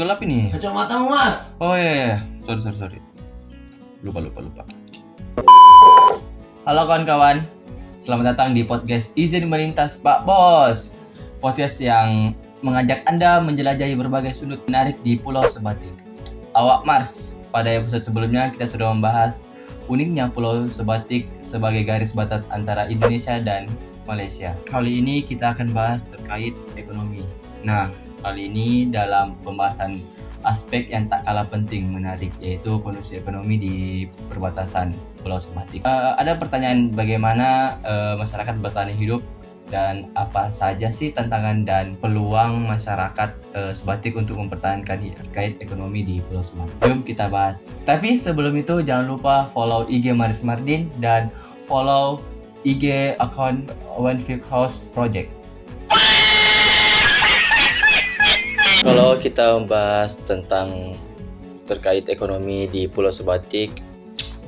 gelap ini. Kacamatamu, Mas. Oh iya. Sorry. Lupa. Halo kawan-kawan. Selamat datang di podcast Izin Melintas Pak Bos. Podcast yang mengajak Anda menjelajahi berbagai sudut menarik di Pulau Sebatik. Awak Mars. Pada episode sebelumnya kita sudah membahas uniknya Pulau Sebatik sebagai garis batas antara Indonesia dan Malaysia. Kali ini kita akan bahas terkait ekonomi. Nah, kali ini dalam pembahasan aspek yang tak kalah penting menarik, yaitu kondisi ekonomi di perbatasan Pulau Sebatik. Ada pertanyaan bagaimana masyarakat bertahan hidup dan apa saja sih tantangan dan peluang masyarakat Sebatik untuk mempertahankan terkait ekonomi di Pulau Sebatik. Jom kita bahas. Tapi sebelum itu jangan lupa follow IG Maris Mardin dan follow IG account One Field House Project. Kalau kita membahas tentang terkait ekonomi di Pulau Sebatik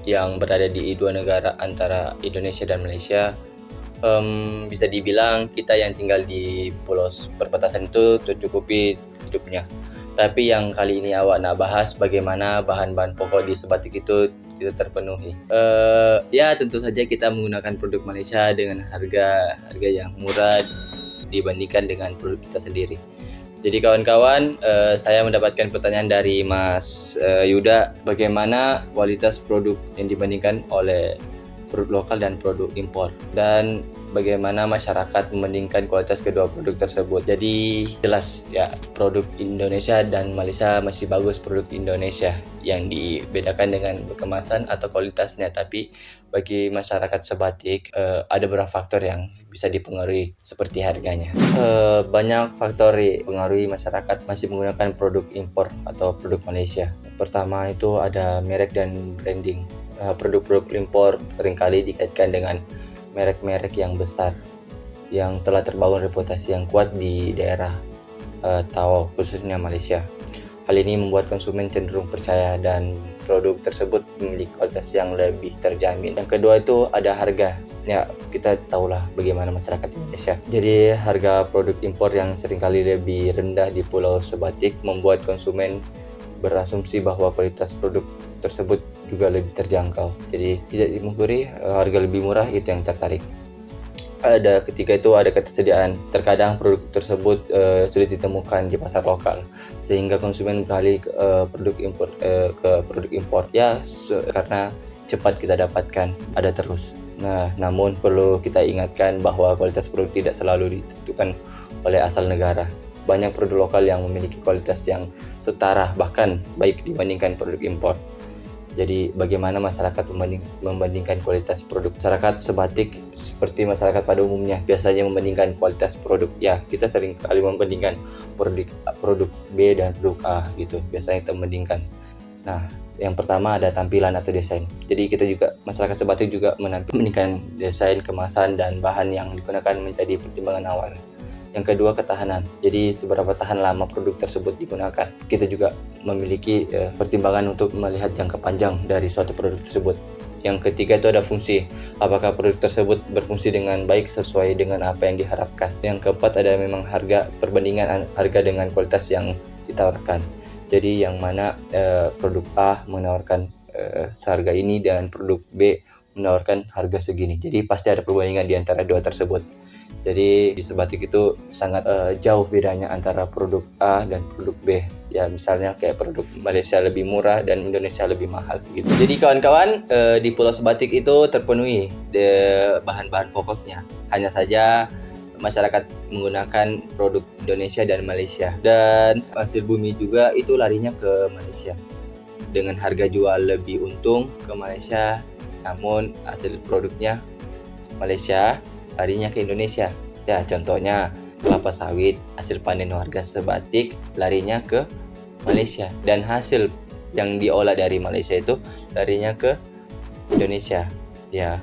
yang berada di dua negara antara Indonesia dan Malaysia, bisa dibilang kita yang tinggal di pulau perbatasan itu tercukupi hidupnya. Tapi yang kali ini awak nak bahas bagaimana bahan-bahan pokok di Sebatik itu terpenuhi. Ya tentu saja kita menggunakan produk Malaysia dengan harga yang murah dibandingkan dengan produk kita sendiri. Jadi kawan-kawan, saya mendapatkan pertanyaan dari Mas Yuda, bagaimana kualitas produk yang dibandingkan oleh produk lokal dan produk impor, dan bagaimana masyarakat membandingkan kualitas kedua produk tersebut. Jadi jelas ya, produk Indonesia dan Malaysia masih bagus produk Indonesia, yang dibedakan dengan kemasan atau kualitasnya. Tapi bagi masyarakat Sebatik ada beberapa faktor yang bisa dipengaruhi seperti harganya. Banyak faktor yang mempengaruhi masyarakat masih menggunakan produk impor atau produk Malaysia. Pertama itu ada merek dan branding. Produk-produk impor seringkali dikaitkan dengan merek-merek yang besar yang telah terbangun reputasi yang kuat di daerah atau khususnya Malaysia. Hal ini membuat konsumen cenderung percaya dan produk tersebut memiliki kualitas yang lebih terjamin. Yang kedua itu ada harga. Ya, kita tahulah bagaimana masyarakat Indonesia. Jadi harga produk impor yang seringkali lebih rendah di Pulau Sebatik membuat konsumen berasumsi bahwa kualitas produk tersebut juga lebih terjangkau. Jadi tidak dimungkiri harga lebih murah itu yang tertarik. Ketiga itu ada ketersediaan. Terkadang produk tersebut sulit ditemukan di pasar lokal, sehingga konsumen beralih ke produk impor. Ya, karena cepat kita dapatkan, ada terus. Nah, namun perlu kita ingatkan bahwa kualitas produk tidak selalu ditentukan oleh asal negara. Banyak produk lokal yang memiliki kualitas yang setara, bahkan baik dibandingkan produk impor. Jadi bagaimana masyarakat membandingkan kualitas produk? Masyarakat Sebatik seperti masyarakat pada umumnya biasanya membandingkan kualitas produk. Ya, kita sering kali membandingkan produk B dan produk A gitu. Biasanya kita membandingkan. Nah, yang pertama ada tampilan atau desain. Jadi masyarakat Sebatik juga membandingkan desain, kemasan, dan bahan yang digunakan menjadi pertimbangan awal. Yang kedua, ketahanan. Jadi seberapa tahan lama produk tersebut digunakan. Kita juga memiliki pertimbangan untuk melihat jangka panjang dari suatu produk tersebut. Yang ketiga itu ada fungsi. Apakah produk tersebut berfungsi dengan baik sesuai dengan apa yang diharapkan. Yang keempat ada memang perbandingan harga dengan kualitas yang ditawarkan. Jadi yang mana produk A menawarkan seharga ini dan produk B menawarkan harga segini. Jadi pasti ada perbandingan di antara dua tersebut. Jadi di Sebatik itu sangat jauh bedanya antara produk A dan produk B. Ya misalnya kayak produk Malaysia lebih murah dan Indonesia lebih mahal gitu. Jadi kawan-kawan, di Pulau Sebatik itu terpenuhi bahan-bahan pokoknya. Hanya saja masyarakat menggunakan produk Indonesia dan Malaysia. Dan hasil bumi juga itu larinya ke Malaysia. Dengan harga jual lebih untung ke Malaysia, namun hasil produknya Malaysia larinya ke Indonesia. Ya, contohnya kelapa sawit, hasil panen warga Sebatik larinya ke Malaysia, dan hasil yang diolah dari Malaysia itu larinya ke Indonesia. Ya,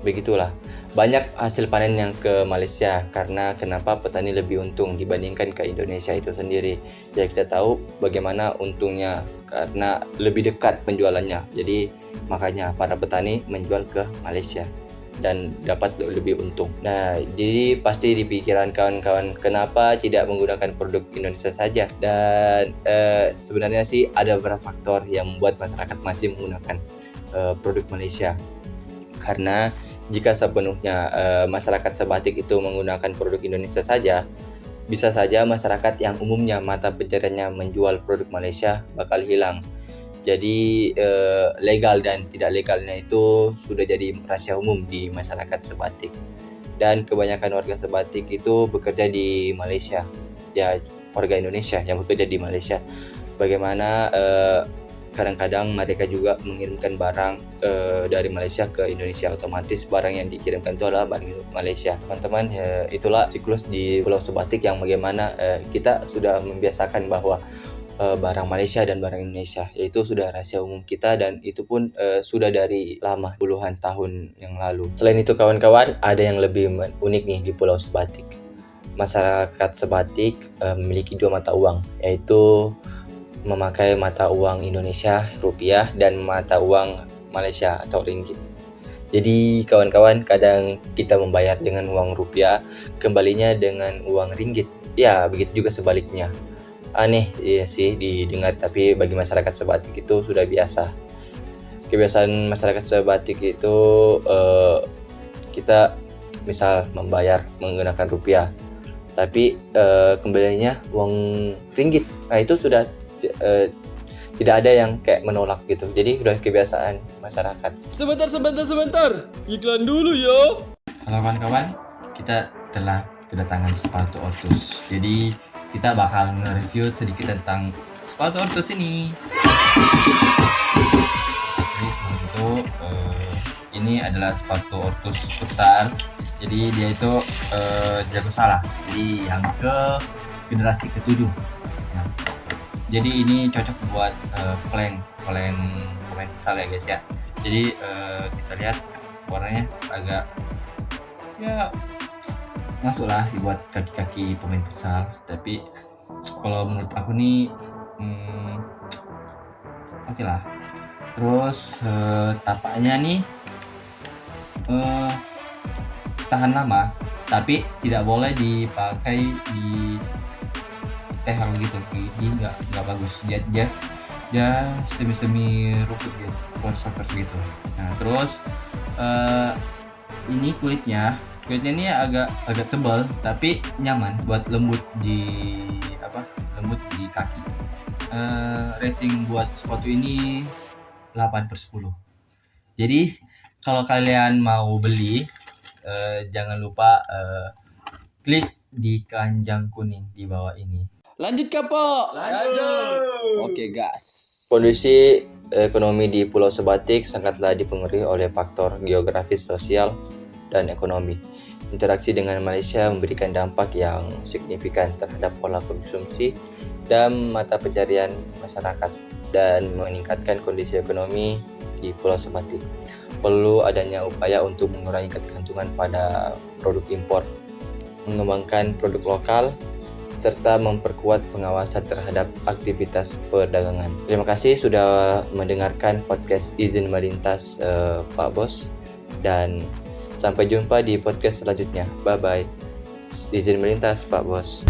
begitulah. Banyak hasil panen yang ke Malaysia karena kenapa petani lebih untung dibandingkan ke Indonesia itu sendiri. Ya, kita tahu bagaimana untungnya karena lebih dekat penjualannya. Jadi makanya para petani menjual ke Malaysia. dan dapat lebih untung. Nah, jadi pasti di pikiran kawan-kawan kenapa tidak menggunakan produk Indonesia saja. Dan sebenarnya sih ada beberapa faktor yang membuat masyarakat masih menggunakan produk Malaysia. Karena jika sepenuhnya masyarakat sebatik itu menggunakan produk Indonesia saja, bisa saja masyarakat yang umumnya mata pencariannya menjual produk Malaysia bakal hilang. Jadi legal dan tidak legalnya itu sudah jadi rahasia umum di masyarakat sebatik. Dan kebanyakan warga sebatik itu bekerja di Malaysia. Ya, warga Indonesia yang bekerja di Malaysia. Bagaimana kadang-kadang mereka juga mengirimkan barang dari Malaysia ke Indonesia. Otomatis barang yang dikirimkan itu adalah barang Malaysia. Teman-teman, itulah siklus di Pulau Sebatik yang bagaimana kita sudah membiasakan bahwa barang Malaysia dan barang Indonesia, yaitu sudah rahasia umum kita, dan itu pun sudah dari lama, puluhan tahun yang lalu. Selain itu kawan-kawan, ada yang lebih unik nih di Pulau Sebatik. Masyarakat Sebatik memiliki 2 mata uang, yaitu memakai mata uang Indonesia, rupiah, dan mata uang Malaysia atau ringgit. Jadi kawan-kawan, kadang kita membayar dengan uang rupiah, kembalinya dengan uang ringgit. Ya, begitu juga sebaliknya. Aneh ya sih didengar, tapi bagi masyarakat sebatik itu sudah biasa. Kebiasaan masyarakat sebatik itu kita misal membayar menggunakan rupiah, tapi kembalinya uang ringgit. Nah, itu sudah tidak ada yang kayak menolak gitu. Jadi sudah kebiasaan masyarakat. Sebentar. Iklan dulu yo. Halo kawan-kawan, kita telah kedatangan sepatu Ortus. Jadi kita bakal nge-review sedikit tentang sepatu Ortus ini. Jadi sebelum itu ini adalah sepatu Ortus futsal. Jadi dia itu jago salah. Jadi yang ke generasi ke-7. Nah, jadi ini cocok buat pemain futsal ya guys ya. Jadi kita lihat warnanya agak ya masuklah dibuat kaki-kaki pemain futsal, tapi kalau menurut aku nih oke lah. Terus tapaknya nih tahan lama, tapi tidak boleh dipakai di tehel gitu, jadi nggak bagus. Dia semi rumput guys, soccer gitu. Nah terus ini kulitnya ini agak tebal tapi nyaman buat lembut di kaki. Rating buat sepatu ini 8/10. Jadi kalau kalian mau beli jangan lupa klik di keranjang kuning di bawah ini. Lanjut Kapo. Oke gas. Kondisi ekonomi di Pulau Sebatik sangatlah dipengaruhi oleh faktor geografis, sosial, dan ekonomi. Interaksi dengan Malaysia memberikan dampak yang signifikan terhadap pola konsumsi dan mata pencarian masyarakat dan meningkatkan kondisi ekonomi di Pulau Sebatik. Perlu adanya upaya untuk mengurangi ketergantungan pada produk impor, mengembangkan produk lokal, serta memperkuat pengawasan terhadap aktivitas perdagangan. Terima kasih sudah mendengarkan podcast Izin Melintas Pak Bos, dan sampai jumpa di podcast selanjutnya. Bye bye. Izin melintas Pak Bos.